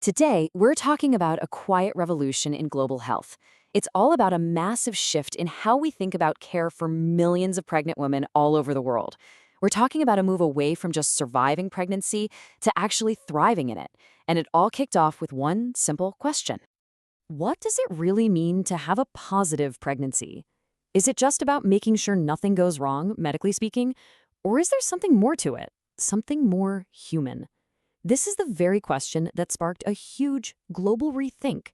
Today, we're talking about a quiet revolution in global health. It's all about a massive shift in how we think about care for millions of pregnant women all over the world. We're talking about a move away from just surviving pregnancy to actually thriving in it. And it all kicked off with one simple question. What does it really mean to have a positive pregnancy? Is it just about making sure nothing goes wrong, medically speaking? Or is there something more to it? Something more human? This is the very question that sparked a huge global rethink.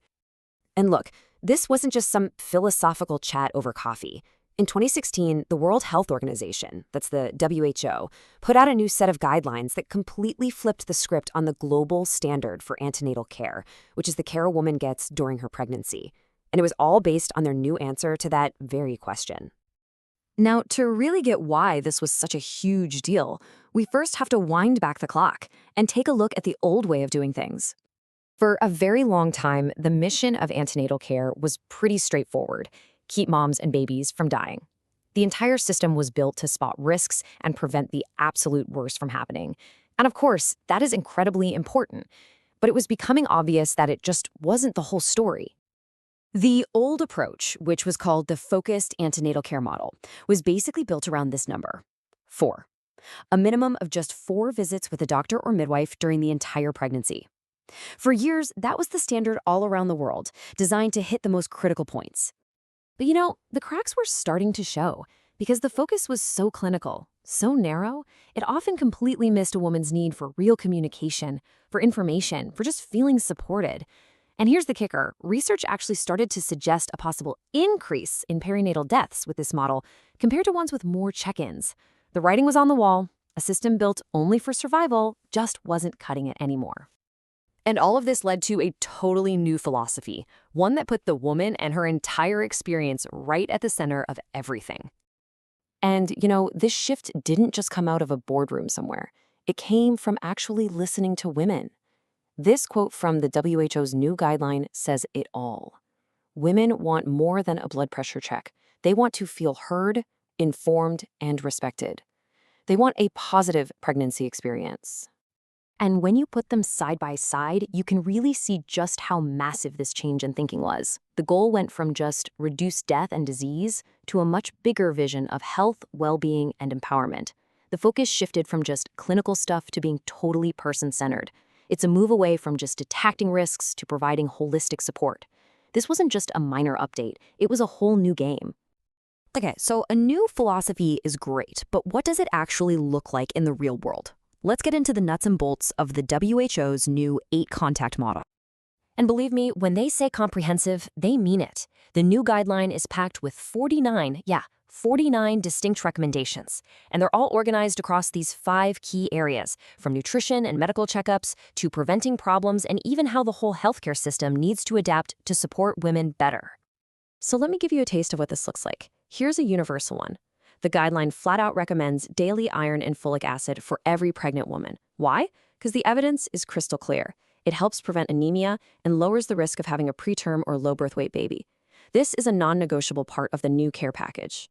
And look, this wasn't just some philosophical chat over coffee. In 2016, the World Health Organization, that's the WHO, put out a new set of guidelines that completely flipped the script on the global standard for antenatal care, which is the care a woman gets during her pregnancy. And it was all based on their new answer to that very question. Now, to really get why this was such a huge deal, we first have to wind back the clock and take a look at the old way of doing things. For a very long time, the mission of antenatal care was pretty straightforward: keep moms and babies from dying. The entire system was built to spot risks and prevent the absolute worst from happening. And of course, that is incredibly important. But it was becoming obvious that it just wasn't the whole story. The old approach, which was called the focused antenatal care model, was basically built around this number: 4. A minimum of just 4 visits with a doctor or midwife during the entire pregnancy. For years, that was the standard all around the world, designed to hit the most critical points. But the cracks were starting to show because the focus was so clinical, so narrow, it often completely missed a woman's need for real communication, for information, for just feeling supported. And here's the kicker: research actually started to suggest a possible increase in perinatal deaths with this model compared to ones with more check-ins. The writing was on the wall. A system built only for survival just wasn't cutting it anymore. And all of this led to a totally new philosophy, one that put the woman and her entire experience right at the center of everything. And, this shift didn't just come out of a boardroom somewhere. It came from actually listening to women. This quote from the WHO's new guideline says it all. Women want more than a blood pressure check. They want to feel heard, informed, and respected. They want a positive pregnancy experience. And when you put them side by side, you can really see just how massive this change in thinking was. The goal went from just reduce death and disease to a much bigger vision of health, well-being, and empowerment. The focus shifted from just clinical stuff to being totally person-centered. It's a move away from just detecting risks to providing holistic support. This wasn't just a minor update, it was a whole new game. Okay, so a new philosophy is great, but what does it actually look like in the real world? Let's get into the nuts and bolts of the WHO's new 8-contact model. And believe me, when they say comprehensive, they mean it. The new guideline is packed with 49 distinct recommendations, and they're all organized across these 5 key areas, from nutrition and medical checkups to preventing problems and even how the whole healthcare system needs to adapt to support women better. So let me give you a taste of what this looks like. Here's a universal one. The guideline flat out recommends daily iron and folic acid for every pregnant woman. Why? Because the evidence is crystal clear. It helps prevent anemia and lowers the risk of having a preterm or low birth weight baby. This is a non-negotiable part of the new care package.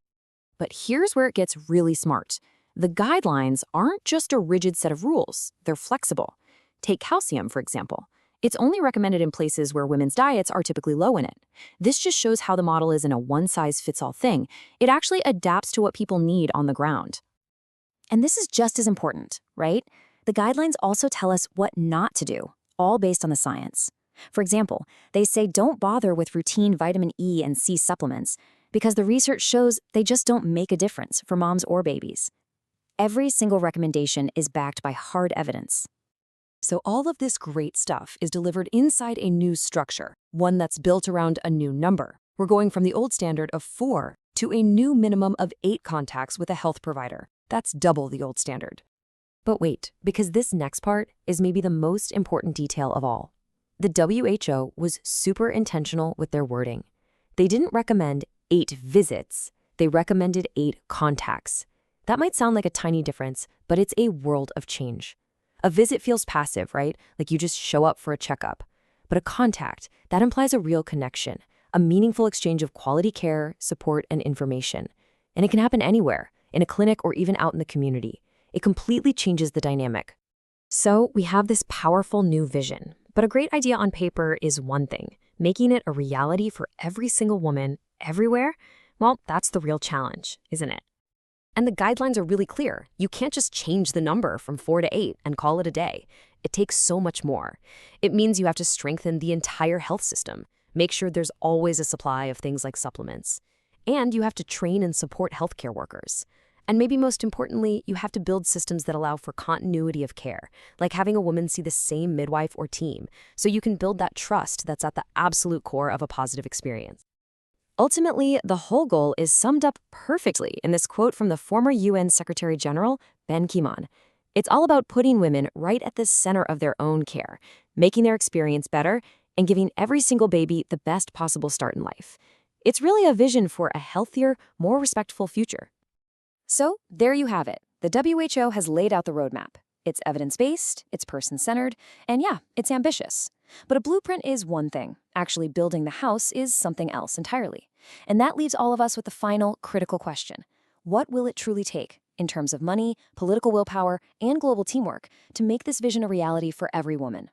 But here's where it gets really smart. The guidelines aren't just a rigid set of rules. They're flexible. Take calcium, for example. It's only recommended in places where women's diets are typically low in it. This just shows how the model isn't a one-size-fits-all thing. It actually adapts to what people need on the ground. And this is just as important, right? The guidelines also tell us what not to do, all based on the science. For example, they say don't bother with routine vitamin E and C supplements because the research shows they just don't make a difference for moms or babies. Every single recommendation is backed by hard evidence. So all of this great stuff is delivered inside a new structure, one that's built around a new number. We're going from the old standard of 4 to a new minimum of 8 contacts with a health provider. That's double the old standard. But wait, because this next part is maybe the most important detail of all. The WHO was super intentional with their wording. They didn't recommend 8 visits, they recommended 8 contacts. That might sound like a tiny difference, but it's a world of change. A visit feels passive, right? Like you just show up for a checkup. But a contact, that implies a real connection, a meaningful exchange of quality care, support, and information. And it can happen anywhere, in a clinic or even out in the community. It completely changes the dynamic. So we have this powerful new vision, But a great idea on paper is one thing. Making it a reality for every single woman, everywhere, well, that's the real challenge, isn't it? And the guidelines are really clear. You can't just change the number from 4 to 8 and call it a day. It takes so much more. It means you have to strengthen the entire health system, make sure there's always a supply of things like supplements. And you have to train and support healthcare workers. And maybe most importantly, you have to build systems that allow for continuity of care, like having a woman see the same midwife or team, so you can build that trust that's at the absolute core of a positive experience. Ultimately, the whole goal is summed up perfectly in this quote from the former UN Secretary General, Ban Ki-moon. It's all about putting women right at the center of their own care, making their experience better, and giving every single baby the best possible start in life. It's really a vision for a healthier, more respectful future. So, there you have it. The WHO has laid out the roadmap. It's evidence-based, it's person-centered, and yeah, it's ambitious. But a blueprint is one thing. Actually building the house is something else entirely. And that leaves all of us with the final, critical question. What will it truly take, in terms of money, political willpower, and global teamwork, to make this vision a reality for every woman?